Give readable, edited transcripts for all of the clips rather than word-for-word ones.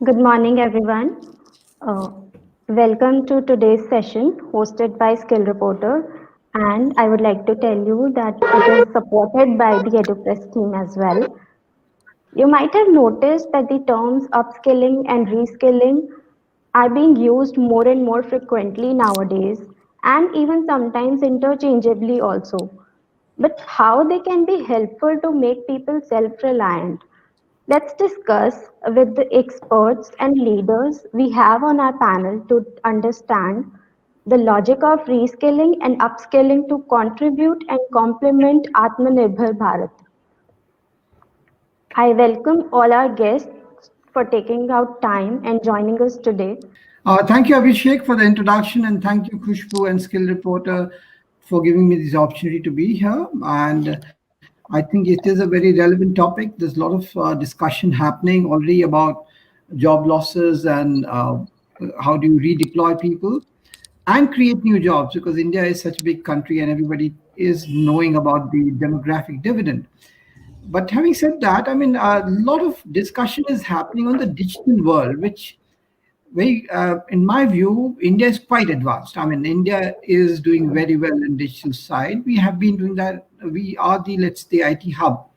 Good morning, everyone. Uh, Welcome to today's session hosted by Skill Reporter. And I would like to tell you that it is supported by the EduPress team as well. You might have noticed that the terms upskilling and reskilling are being used more and more frequently nowadays, and even sometimes interchangeably also. But how they can be helpful to make people self reliant. Let's discuss with the experts and leaders we have on our panel to understand the logic of reskilling and upskilling to contribute and complement Atmanirbhar Bharat. I welcome all our guests for taking out time and joining us today. Thank you, Abhishek, for the introduction, and thank you, Khushbu and Skill Reporter, for giving me this opportunity to be here. And I think it is a very relevant topic. There's a lot of discussion happening already about job losses and how do you redeploy people and create new jobs, because India is such a big country and everybody is knowing about the demographic dividend. But having said that, I mean, a lot of discussion is happening on the digital world, which in my view, India is quite advanced. I mean, India is doing very well in digital side. We have been doing that. We are the, let's say, IT hub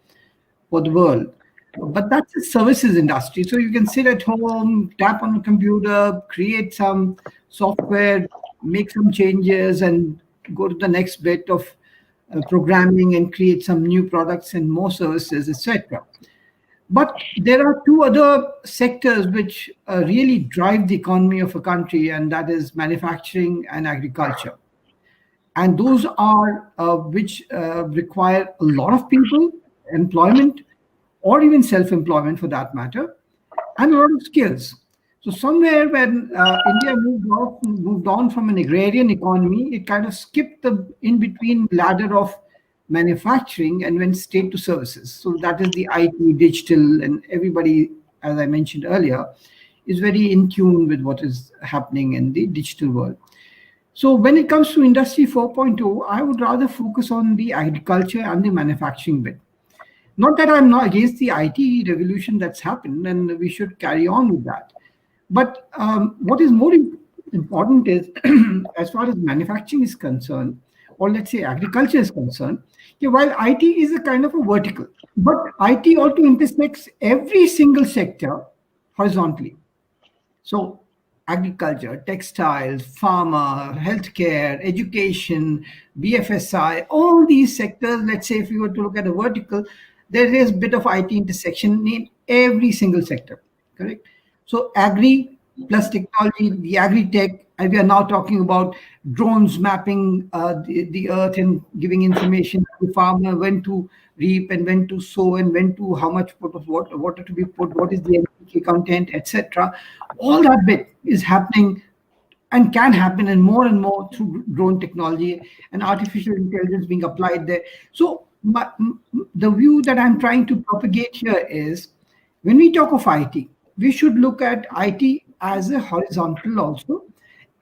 for the world. But that's the services industry. So you can sit at home, tap on a computer, create some software, make some changes, and go to the next bit of programming and create some new products and more services, etc. But there are two other sectors which really drive the economy of a country, and that is manufacturing and agriculture. And those are which require a lot of people, employment, or even self-employment for that matter, and a lot of skills. So somewhere when India moved on from an agrarian economy, it kind of skipped the in-between ladder of manufacturing and went straight to services. So that is the IT, digital, and everybody, as I mentioned earlier, is very in tune with what is happening in the digital world. So when it comes to Industry 4.0, I would rather focus on the agriculture and the manufacturing bit. Not that I'm not against the IT revolution that's happened, and we should carry on with that. But what is more important is, as far as manufacturing is concerned, or let's say agriculture is concerned, while IT is a kind of a vertical, but IT also intersects every single sector horizontally. So agriculture, textiles, pharma, healthcare, education, BFSI, all these sectors, let's say if you were to look at a vertical, there is a bit of IT intersection in every single sector, correct? So agri plus technology, the agri-tech, and we are now talking about drones mapping the earth and giving information to the farmer when to reap and when to sow and when to how much water to be put, what is the NPK content, etc. All that bit is happening and can happen and more through drone technology and artificial intelligence being applied there. So the view that I'm trying to propagate here is when we talk of IT, we should look at IT as a horizontal also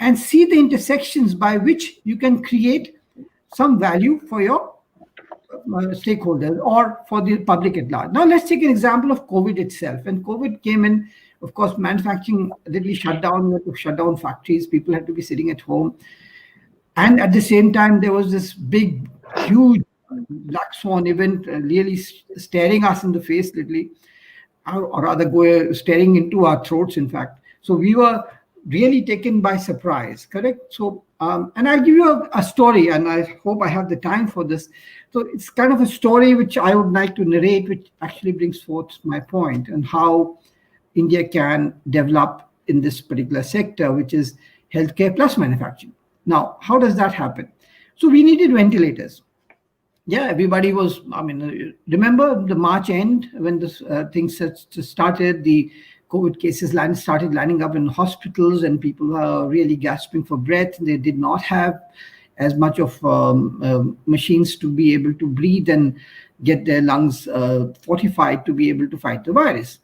and see the intersections by which you can create some value for your stakeholders or for the public at large. Now, let's take an example of COVID itself. When COVID came in, of course, manufacturing literally shut down. You had to shut down factories. People had to be sitting at home. And at the same time, there was this big, huge black swan event really staring us in the face, literally, or rather, staring into our throats, in fact. So we were really taken by surprise, correct? So, and I'll give you a story, and I hope I have the time for this. So it's kind of a story which I would like to narrate, which actually brings forth my point and how India can develop in this particular sector, which is healthcare plus manufacturing. Now, how does that happen? So we needed ventilators. Yeah, everybody was, I mean, remember the March end when this things started, the COVID cases started lining up in hospitals and people were really gasping for breath. They did not have as much of machines to be able to breathe and get their lungs fortified to be able to fight the virus.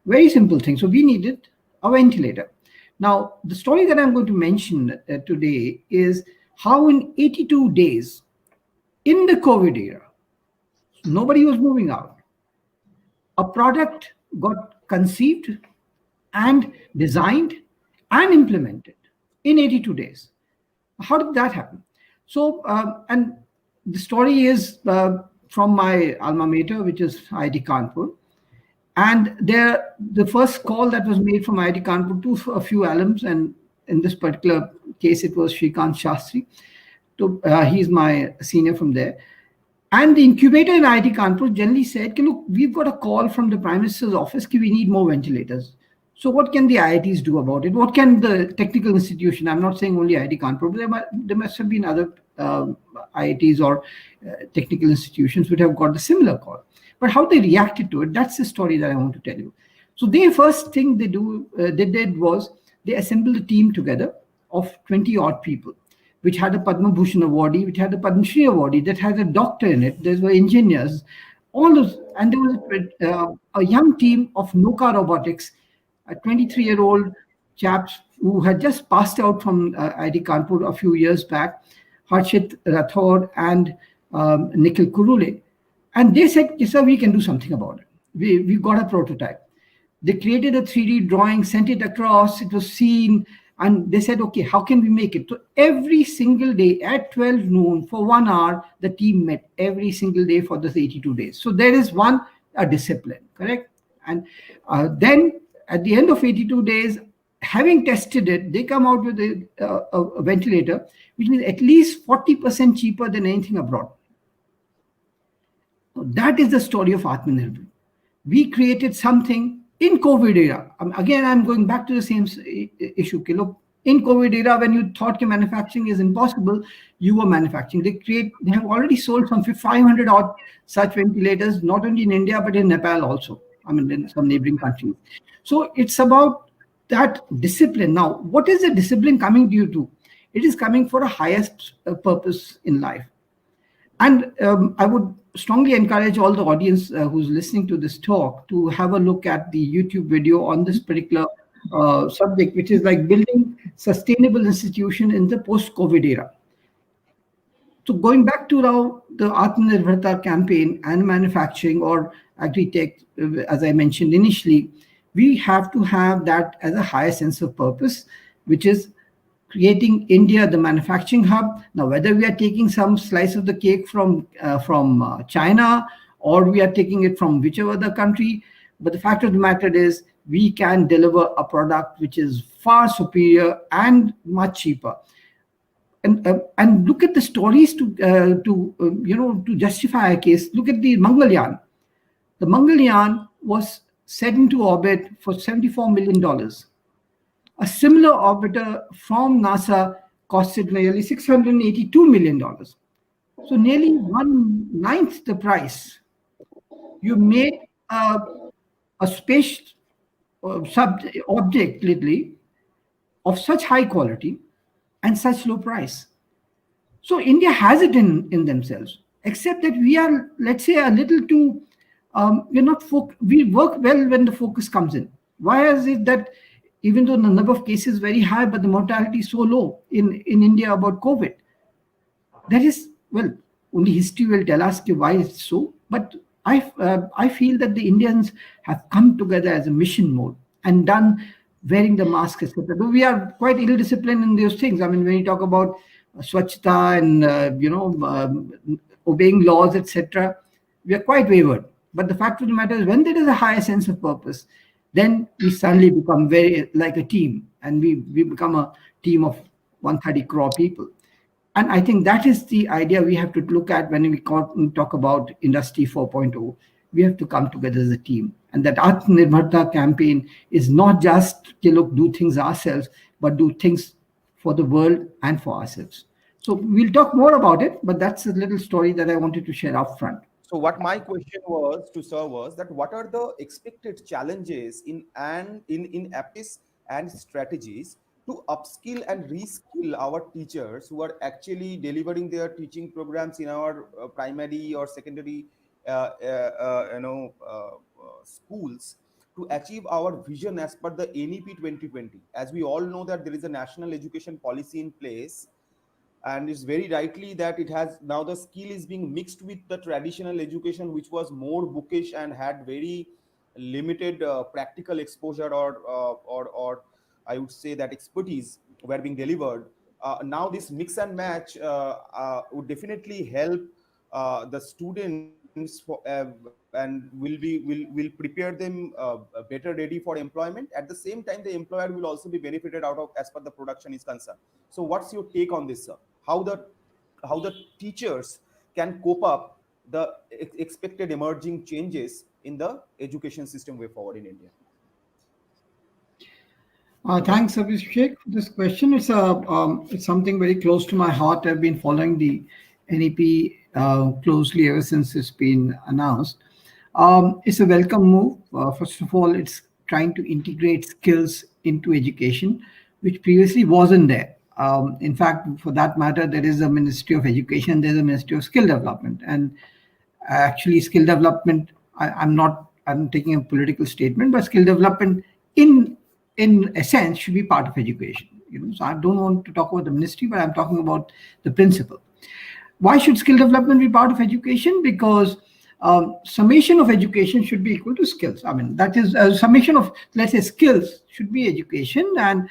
Very simple thing. So we needed a ventilator. Now, the story that I'm going to mention today is how in 82 days in the COVID era, nobody was moving out. A product got conceived, and designed and implemented in 82 days. How did that happen? So, and the story is from my alma mater, which is IIT Kanpur. And there, the first call that was made from IIT Kanpur to a few alums, and in this particular case, it was Shrikant Shastri. He's my senior from there. And the incubator in IIT Kanpur generally said, "Okay, look, we've got a call from the Prime Minister's office that we need more ventilators. So what can the IITs do about it? What can the technical institution?" I'm not saying only IIT Kanpur, but there must have been other IITs or technical institutions which have got a similar call. But how they reacted to it, that's the story that I want to tell you. So the first thing they did was they assembled a team together of 20 odd people, which had a Padma Bhushan awardee, which had a Padma Shri awardee, that had a doctor in it. There were engineers, all those, and there was a young team of Noka Robotics, a 23-year-old chaps who had just passed out from IIT Kanpur a few years back, Harshit Rathore and Nikhil Kurule. And they said, "Yes, sir, we can do something about it. We've got a prototype." They created a 3D drawing, sent it across, it was seen, and they said, "Okay, how can we make it?" So every single day at 12 noon for 1 hour, the team met every single day for this 82 days. So there is a discipline, correct? And then at the end of 82 days, having tested it, they come out with a ventilator which is at least 40% cheaper than anything abroad. So that is the story of Atmanirbhar. We created something in COVID era. Again, I'm going back to the same issue. Look, in COVID era, when you thought manufacturing is impossible, you were manufacturing. They have already sold some 500 odd such ventilators, not only in India, but in Nepal also. I mean, in some neighboring countries. So it's about that discipline. Now, what is the discipline coming due to? It is coming for a highest purpose in life. And I would strongly encourage all the audience who's listening to this talk to have a look at the YouTube video on this particular subject, which is like building sustainable institution in the post-COVID era. So going back to now the Atmanirbharta campaign and manufacturing or agri-tech, as I mentioned initially, we have to have that as a higher sense of purpose, which is creating India the manufacturing hub. Now, whether we are taking some slice of the cake from China or we are taking it from whichever other country, but the fact of the matter is we can deliver a product which is far superior and much cheaper. And look at the stories to justify a case. Look at the Mangalyaan. The Mangalyaan was set into orbit for $74 million. A similar orbiter from NASA costed nearly $682 million. So nearly 1/9 the price. You made a space object, literally, of such high quality and such low price. So India has it in themselves, except that we are, let's say, a little too, we work well when the focus comes in. Why is it that even though the number of cases is very high, but the mortality is so low in India about COVID? That is, well, only history will tell us why it's so. But I feel that the Indians have come together as a mission mode and done wearing the mask, etc. Though we are quite ill-disciplined in those things. I mean, when you talk about swachhta and obeying laws, etc., we are quite wayward. But the fact of the matter is, when there is a higher sense of purpose, then we suddenly become very like a team, and we become a team of 130 crore people. And I think that is the idea we have to look at when we talk about Industry 4.0. We have to come together as a team. And that Atmanirbharta campaign is not just to do things ourselves, but do things for the world and for ourselves. So we'll talk more about it, but that's a little story that I wanted to share up front. So what my question was to sir was that what are the expected challenges in practice and strategies to upskill and reskill our teachers who are actually delivering their teaching programs in our primary or secondary schools to achieve our vision as per the NEP 2020. As we all know that there is a national education policy in place, and it's very rightly that it has now the skill is being mixed with the traditional education, which was more bookish and had very limited practical exposure or I would say that expertise were being delivered. Now this mix and match would definitely help the students and will prepare them better ready for employment. At the same time, the employer will also be benefited out of as per the production is concerned. So what's your take on this, sir? How the teachers can cope up the expected emerging changes in the education system way forward in India? Thanks, Abhishek, for this question. It's something very close to my heart. I've been following the NEP closely ever since it's been announced. It's a welcome move. First of all, it's trying to integrate skills into education, which previously wasn't there. In fact, for that matter, there is a Ministry of Education, there's a Ministry of Skill Development, and actually, skill development. I'm taking a political statement, but skill development in a sense should be part of education. So I don't want to talk about the ministry, but I'm talking about the principle. Why should skill development be part of education? Because summation of education should be equal to skills. I mean, that is a summation of, let's say, skills should be education. And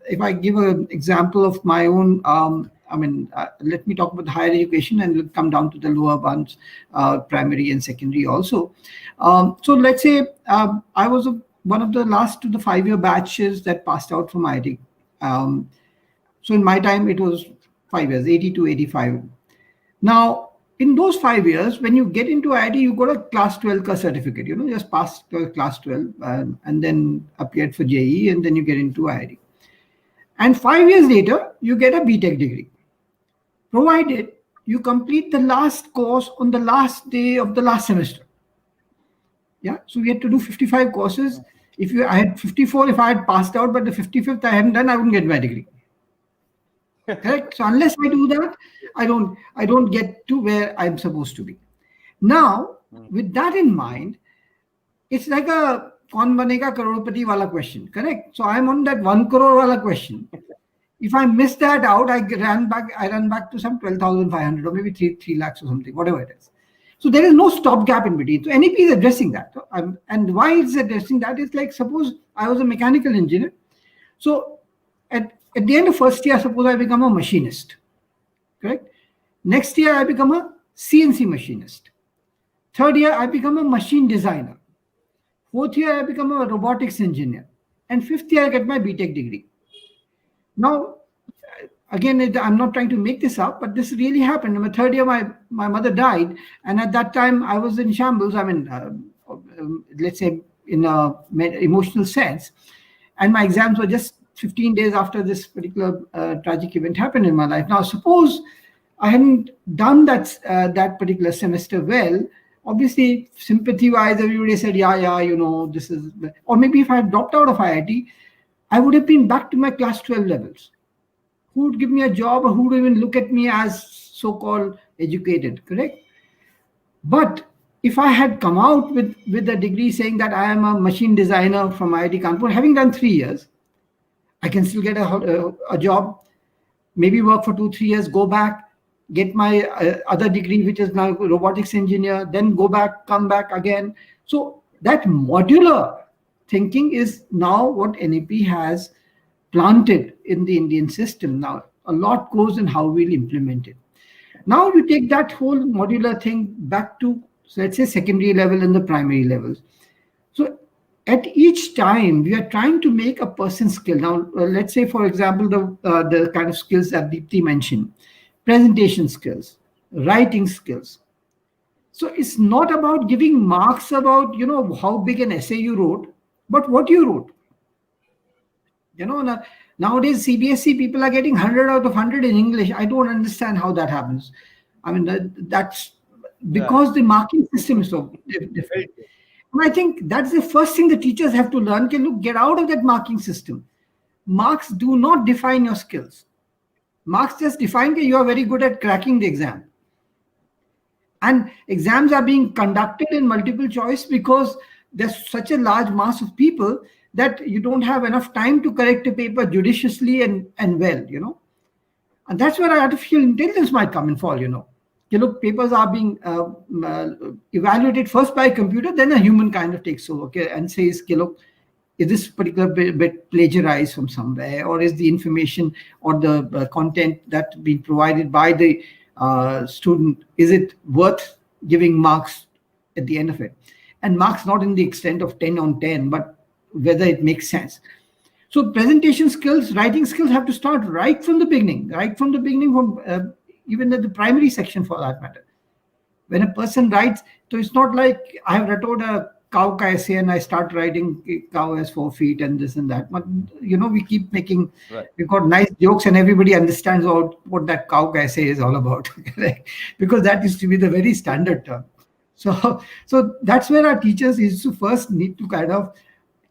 if I give an example of my own, let me talk about the higher education and we'll come down to the lower ones, primary and secondary also. So let's say I was one of the last to the 5-year batches that passed out from IIT. So in my time, it was 5 years, 80 to 85. Now, in those 5 years, when you get into IIT, you got a class 12 ka certificate, just passed class 12 and then appeared for JEE and then you get into IIT. And 5 years later, you get a BTech degree, provided you complete the last course on the last day of the last semester. Yeah, so we had to do 55 courses. I had 54, if I had passed out, but the 55th I hadn't done, I wouldn't get my degree. Correct? So unless I do that, I don't get to where I'm supposed to be. Now, with that in mind, it's like a kaun banega crorepati wala question, correct? So I'm on that 1 crore wala question. If I miss that out, I run back to some 12,500 or maybe 3 lakhs or something, whatever it is. So there is no stopgap in between. So NEP is addressing that. And why it's addressing that is like, suppose I was a mechanical engineer. So at the end of first year, suppose I become a machinist, correct? Next year, I become a CNC machinist. Third year, I become a machine designer. Fourth year, I become a robotics engineer. And fifth year, I get my BTech degree. Now, again, I'm not trying to make this up, but this really happened. In my third year, my mother died. And at that time, I was in shambles. I mean, let's say in a emotional sense. And my exams were just 15 days after this particular tragic event happened in my life. Now, suppose I hadn't done that particular semester well, obviously, sympathy-wise, everybody said, this is... Or maybe if I had dropped out of IIT, I would have been back to my class 12 levels. Who would give me a job or who would even look at me as so-called educated, correct? But if I had come out with a degree saying that I am a machine designer from IIT Kanpur, having done 3 years, I can still get a job, maybe work for 2-3 years, go back, get my other degree, which is now robotics engineer, then go back, come back again. So that modular thinking is now what NEP has planted in the Indian system. Now, a lot goes in how we'll implement it. Now you take that whole modular thing back to, let's say, secondary level and the primary levels. So at each time, we are trying to make a person skill. Now, let's say, for example, the kind of skills that Deepti mentioned, presentation skills, writing skills. So it's not about giving marks about, how big an essay you wrote, but what you wrote. Nowadays, CBSE people are getting 100 out of 100 in English. I don't understand how that happens. I mean, that's because the marking system is so different. And I think that's the first thing the teachers have to learn. Get out of that marking system. Marks do not define your skills. Marks just define that you are very good at cracking the exam. And exams are being conducted in multiple choice because there's such a large mass of people that you don't have enough time to correct a paper judiciously and well, And that's where artificial intelligence might come in fall, look, papers are being evaluated first by a computer, then a human kind of takes over, okay, and says, okay, look, is this particular bit plagiarized from somewhere, or is the information or the content that being provided by the student, is it worth giving marks at the end of it? And marks not in the extent of 10 on 10, but whether it makes sense. So presentation skills, writing skills have to start right from the beginning, from even at the primary section for that matter. When a person writes, so it's not like I have wrote a cow ka essay and I start writing cow has 4 feet and this and that. But we keep making, we've got nice jokes and everybody understands what that cow ka essay is all about, because that used to be the very standard term. So that's where our teachers is to first need to kind of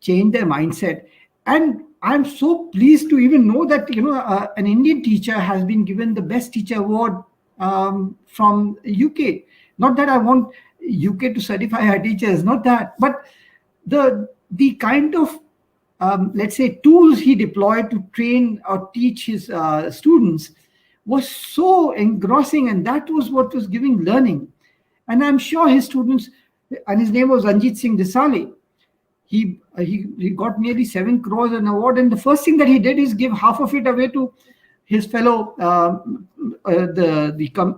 change their mindset. And I'm so pleased to even know that an Indian teacher has been given the best teacher award from UK. Not that I want UK to certify our teachers, not that, but the kind of let's say tools he deployed to train or teach his students was so engrossing, and that was what was giving learning. And I'm sure his students, and his name was Ranjit Singh Desale, he got nearly 7 crores an award, and the first thing that he did is give half of it away to his fellow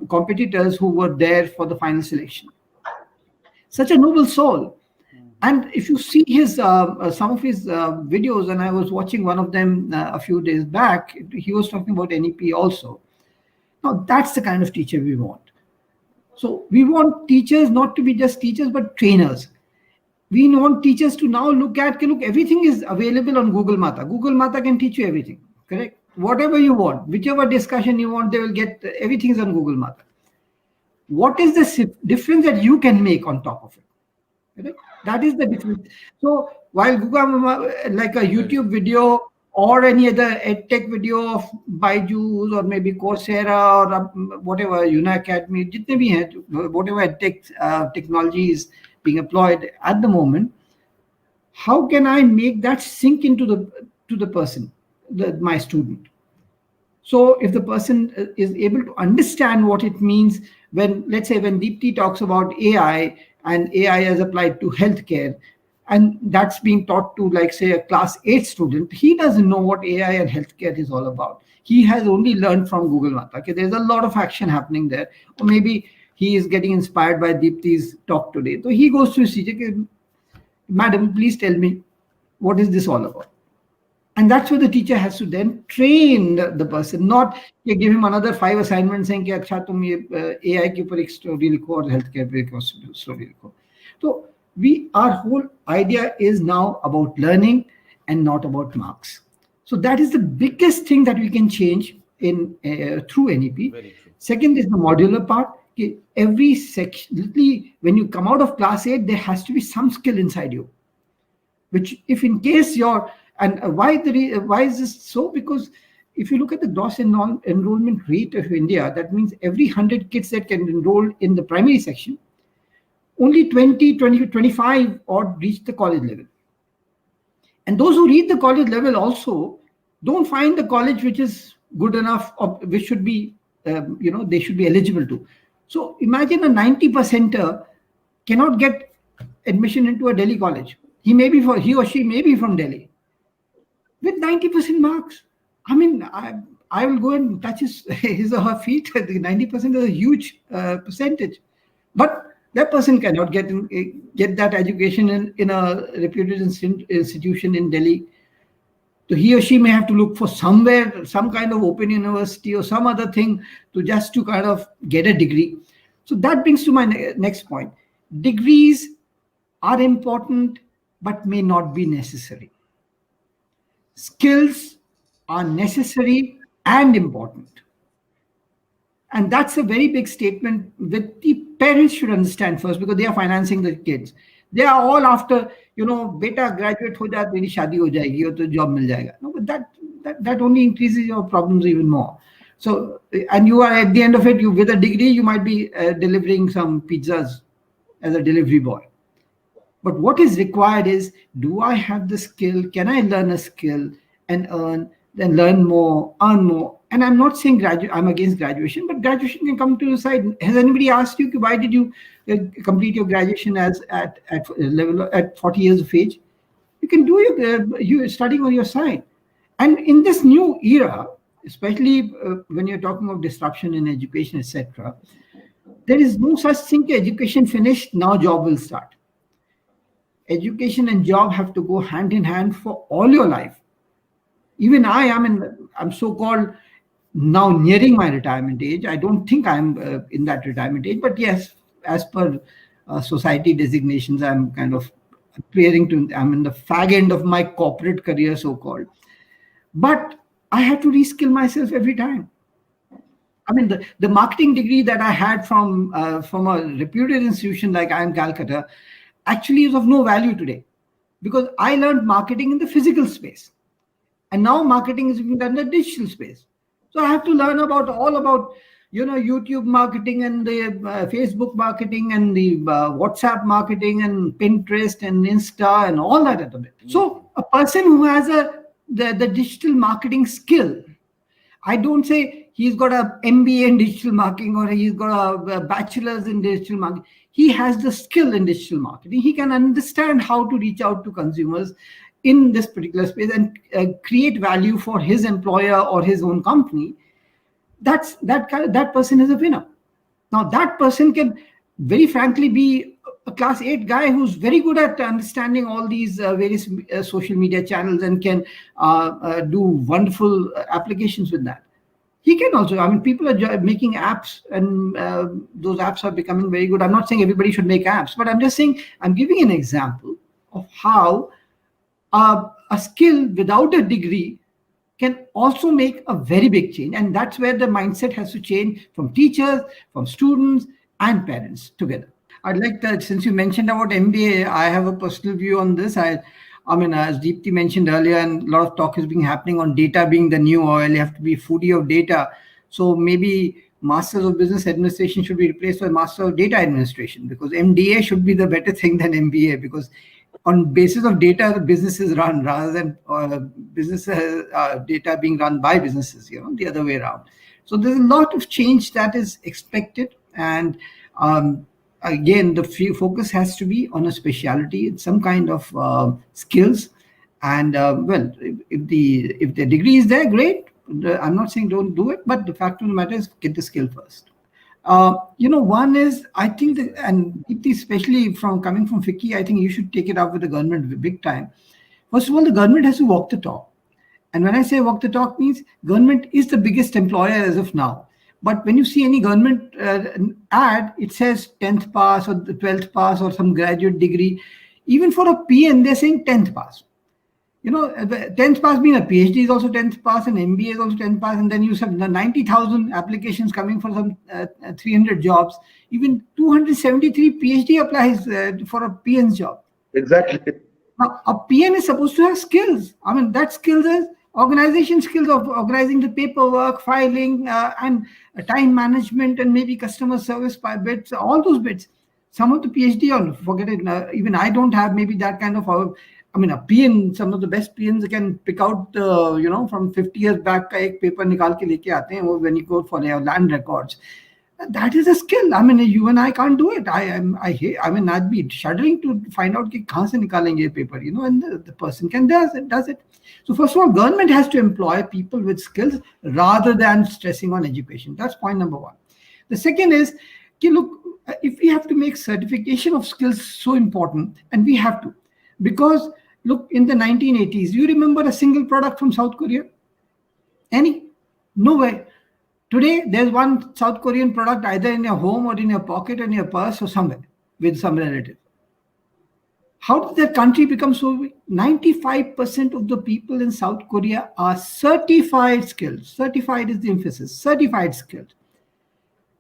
competitors who were there for the final selection. Such a noble soul. And if you see his some of his videos, and I was watching one of them a few days back, he was talking about NEP also. Now that's the kind of teacher we want. So we want teachers not to be just teachers, but trainers. We want teachers to now look, everything is available on Google Mata. Google Mata can teach you everything, correct? Whatever you want, whichever discussion you want, they will get, everything is on Google Mata. What is the difference that you can make on top of it? Correct? That is the difference. So while Google, like a YouTube video or any other edtech video of Byju's or maybe Coursera or whatever, Unacademy, jitne bhi hain, whatever edtech technology is being employed at the moment, how can I make that sink into the person, my student? So if the person is able to understand what it means when, let's say, when Deepti talks about AI and AI as applied to healthcare, and that's being taught to, like, say, a class 8 student, he doesn't know what AI and healthcare is all about. He has only learned from Google Mata. Okay, there's a lot of action happening there. Or maybe he is getting inspired by Deepti's talk today. So he goes to his teacher, madam, please tell me, what is this all about? And that's where the teacher has to then train the person, not give him another 5 assignments saying, "Acha, tum ye AI ke upar ek story likho aur healthcare pe ek story likho." So our whole idea is now about learning and not about marks. So that is the biggest thing that we can change in through NEP. Second is the modular part. Every section, literally, when you come out of class 8, there has to be some skill inside you, which if in case you're, and why is this so? Because if you look at the gross enrollment rate of India, that means every 100 kids that can enroll in the primary section, only 20, 25 or reach the college level. And those who reach the college level also don't find the college which is good enough, or which should be, they should be eligible to. So imagine a 90%er cannot get admission into a Delhi college. He or she may be from Delhi with 90% marks. I mean, I will go and touch his or her feet. 90% is a huge percentage, but that person cannot get that education in a reputed institution in Delhi. So he or she may have to look for somewhere, some kind of open university or some other thing to kind of get a degree. So that brings to my next point. Degrees are important, but may not be necessary. Skills are necessary and important. And that's a very big statement that the parents should understand first, because they are financing the kids. They are all after, beta graduate ho jaa, teri shaadi ho jayegi, or to job mil jayega. No, but that only increases your problems even more. So, and you are at the end of it, with a degree, you might be delivering some pizzas as a delivery boy. But what is required is, do I have the skill? Can I learn a skill and earn then learn more, earn more. And I'm not saying I'm against graduation, but graduation can come to the side. Has anybody asked you why did you complete your graduation as at 40 years of age? You can do you studying on your side. And in this new era, especially when you're talking of disruption in education, etc., there is no such thing. Education finished, now job will start. Education and job have to go hand in hand for all your life. Even I'm so-called now nearing my retirement age. I don't think I'm in that retirement age, but yes, as per society designations, I'm kind of I'm in the fag end of my corporate career, so-called. But I have to reskill myself every time. I mean, the marketing degree that I had from a reputed institution like IIM Calcutta actually is of no value today, because I learned marketing in the physical space. And now marketing is being done in the digital space. So I have to learn all about YouTube marketing and the Facebook marketing and the WhatsApp marketing and Pinterest and Insta and all that at the bit. So a person who has the digital marketing skill, I don't say he's got an MBA in digital marketing or he's got a bachelor's in digital marketing. He has the skill in digital marketing. He can understand how to reach out to consumers in this particular space and create value for his employer or his own company. That person is a winner. Now that person can very frankly be a class 8 guy who's very good at understanding all these various social media channels and can do wonderful applications with that. He can also, I mean, people are making apps and those apps are becoming very good. I'm not saying everybody should make apps, but I'm just saying, I'm giving an example of how a skill without a degree can also make a very big change. And that's where the mindset has to change from teachers, from students and parents together. I'd like to, since you mentioned about MBA, I have a personal view on this. I mean, as Deepti mentioned earlier, and a lot of talk has been happening on data being the new oil. You have to be a foodie of data. So maybe Masters of Business Administration should be replaced by Master of Data Administration, because MDA should be the better thing than MBA, because on basis of data, the businesses run rather than data being run by businesses, the other way around. So there's a lot of change that is expected. And again, the focus has to be on a specialty, some kind of skills. And well, if the degree is there, great. I'm not saying don't do it, but the fact of the matter is get the skill first. One is, I think that, and especially coming from FICCI, I think you should take it up with the government big time. First of all, the government has to walk the talk. And when I say walk the talk, means government is the biggest employer as of now. But when you see any government ad, it says 10th pass or the 12th pass or some graduate degree. Even for a PN, they're saying 10th pass. 10th pass being a PhD is also 10th pass, and MBA is also 10th pass, and then you have 90,000 applications coming for some 300 jobs. Even 273 PhD applies for a PN's job. Exactly. Now, a PN is supposed to have skills. I mean, that skills is organization skills of organizing the paperwork, filing, and time management, and maybe customer service by bits, all those bits. Some of the PhD on, forget it. Even I don't have maybe that kind of. I mean, a PN, some of the best PNs can pick out, from 50 years back, एक paper निकाल के लेके आते हैं, when you go for land records. That is a skill. I mean, you and I can't do it. I mean, I'd be shuddering to find out कि कहाँ से निकालेंगे ये paper, and the person does it. So first of all, government has to employ people with skills rather than stressing on education. That's point number one. The second is, look, if we have to make certification of skills so important, and we have to, because look, in the 1980s, you remember a single product from South Korea? Any? No way. Today, there's one South Korean product either in your home or in your pocket or in your purse or somewhere with some relative. How did that country become so big? 95% of the people in South Korea are certified skilled. Certified is the emphasis. Certified skilled.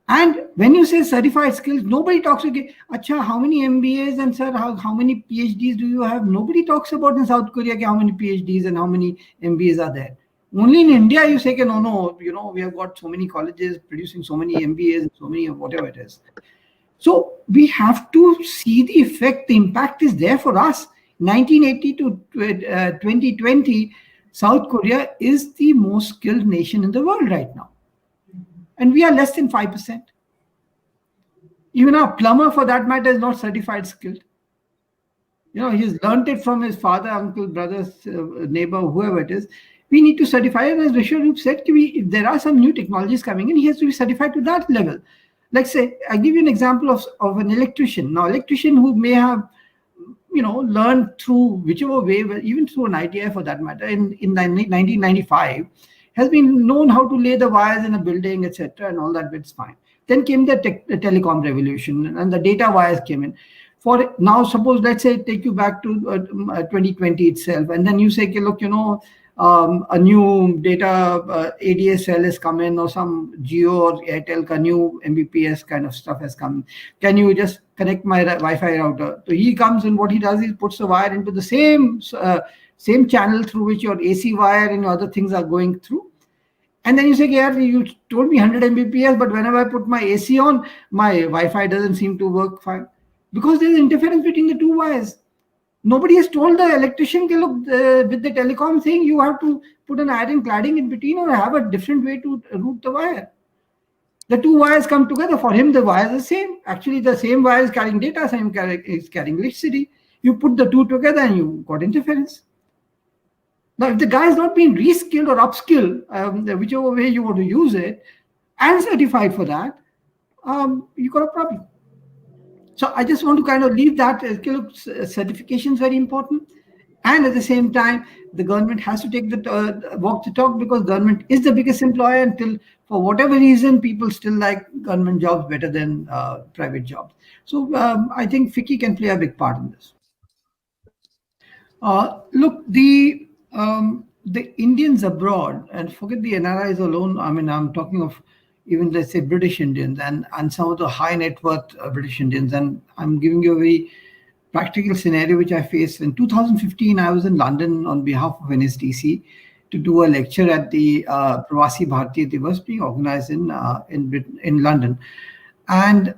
And when you say certified skills, nobody talks about, Acha, how many MBAs and sir, how many PhDs do you have? Nobody talks about in South Korea how many PhDs and how many MBAs are there. Only in India you say, no, we have got so many colleges producing so many MBAs and so many of whatever it is. So we have to see the effect. The impact is there for us. 1980 to 2020, South Korea is the most skilled nation in the world right now. And we are less than 5%. Even our plumber, for that matter, is not certified skilled. He's learned it from his father, uncle, brothers, neighbor, whoever it is. We need to certify it. As Vishwaroop said, if there are some new technologies coming in, he has to be certified to that level. Like say, I'll give you an example of an electrician. Now, electrician who may have, learned through whichever way, even through an ITI for that matter, in 1995, has been known how to lay the wires in a building, etc., and all that bit's fine. Then came the telecom revolution, and the data wires came in. For now, suppose, let's say, take you back to 2020 itself, and then you say, okay, look, a new data ADSL has come in, or some Jio or Airtel, a new Mbps kind of stuff has come. Can you just connect my Wi-Fi router? So he comes, and what he does is puts the wire into the same channel through which your AC wire and other things are going through. And then you say, yeah, you told me 100 Mbps, but whenever I put my AC on, my Wi-Fi doesn't seem to work fine. Because there's interference between the two wires. Nobody has told the electrician, look, with the telecom thing, you have to put an iron cladding in between or have a different way to route the wire. The two wires come together. For him, the wires are the same. Actually, the same wire is carrying data, same is carrying electricity. You put the two together and you got interference. Now, if the guy is not being reskilled or upskilled, whichever way you want to use it, and certified for that, you got a problem. So I just want to kind of leave that. Certification is very important. And at the same time, the government has to take the walk the talk, because government is the biggest employer until, for whatever reason, people still like government jobs better than private jobs. So I think FICCI can play a big part in this. Look, the Indians abroad, and forget the NRIs alone. I mean, I'm talking of even, let's say, British Indians and some of the high net worth British Indians. And I'm giving you a very practical scenario which I faced. In 2015, I was in London on behalf of NSDC to do a lecture at the Pravasi Bharatiya Divas being organized in London. And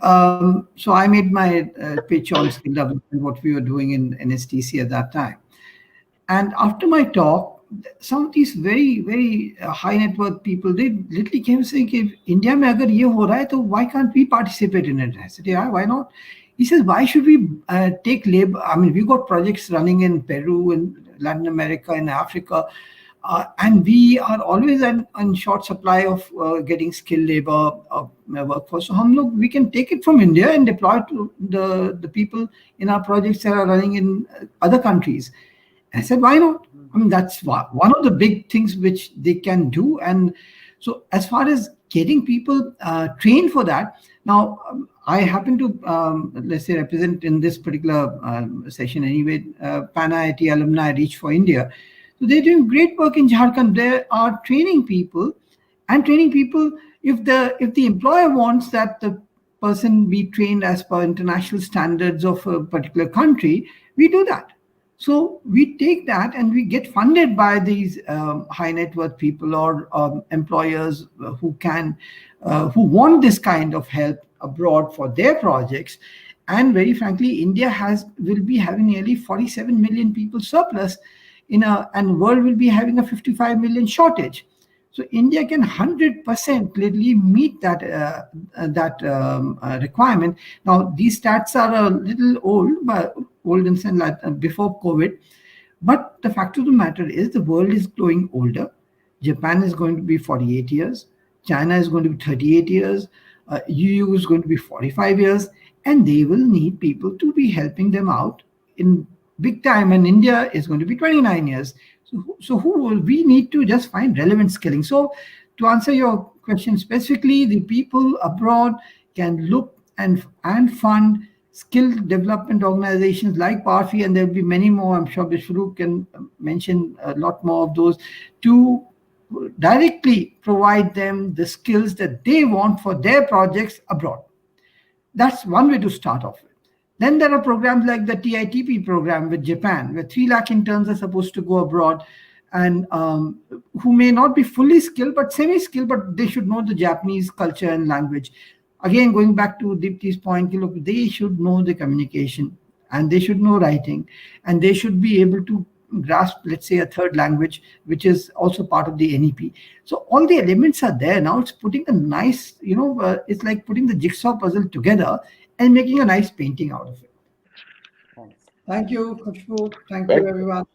so I made my pitch on skill development, what we were doing in NSDC at that time. And after my talk, some of these very, very high net worth people, they literally came saying, if India mein agar ye ho raha hai, to why can't we participate in it? I said, yeah, why not? He says, why should we take labor? I mean, we've got projects running in Peru, in Latin America, in Africa, and we are always on short supply of getting skilled labor workforce. So we can take it from India and deploy it to the people in our projects that are running in other countries. And I said, why not? I mean, that's one of the big things which they can do. And so as far as getting people trained for that, now I happen to, let's say, represent in this particular session anyway, Pan-IIT alumni Reach for India. So they're doing great work in Jharkhand. They are training people, if the employer wants that the person be trained as per international standards of a particular country, we do that. So we take that and we get funded by these high net worth people or employers who want this kind of help abroad for their projects. And very frankly, India will be having nearly 47 million people surplus and world will be having a 55 million shortage. So India can 100% clearly meet that requirement. Now, these stats are a little old, but old in sense like before COVID. But the fact of the matter is the world is growing older. Japan is going to be 48 years. China is going to be 38 years. EU is going to be 45 years. And they will need people to be helping them out in big time. And India is going to be 29 years. So we need to just find relevant skilling. So to answer your question specifically, the people abroad can look and fund skill development organizations like PARFI, and there will be many more. I'm sure Vishwaroop can mention a lot more of those, to directly provide them the skills that they want for their projects abroad. That's one way to start off with. Then there are programs like the TITP program with Japan, where 3 lakh interns are supposed to go abroad, and who may not be fully skilled, but semi-skilled, but they should know the Japanese culture and language. Again, going back to Deepti's point, they should know the communication, and they should know writing, and they should be able to grasp, let's say, a third language, which is also part of the NEP. So all the elements are there. Now it's putting a nice, it's like putting the jigsaw puzzle together and making a nice painting out of it. Thanks. Thank you, Khushbu. Thank Well, you, everyone.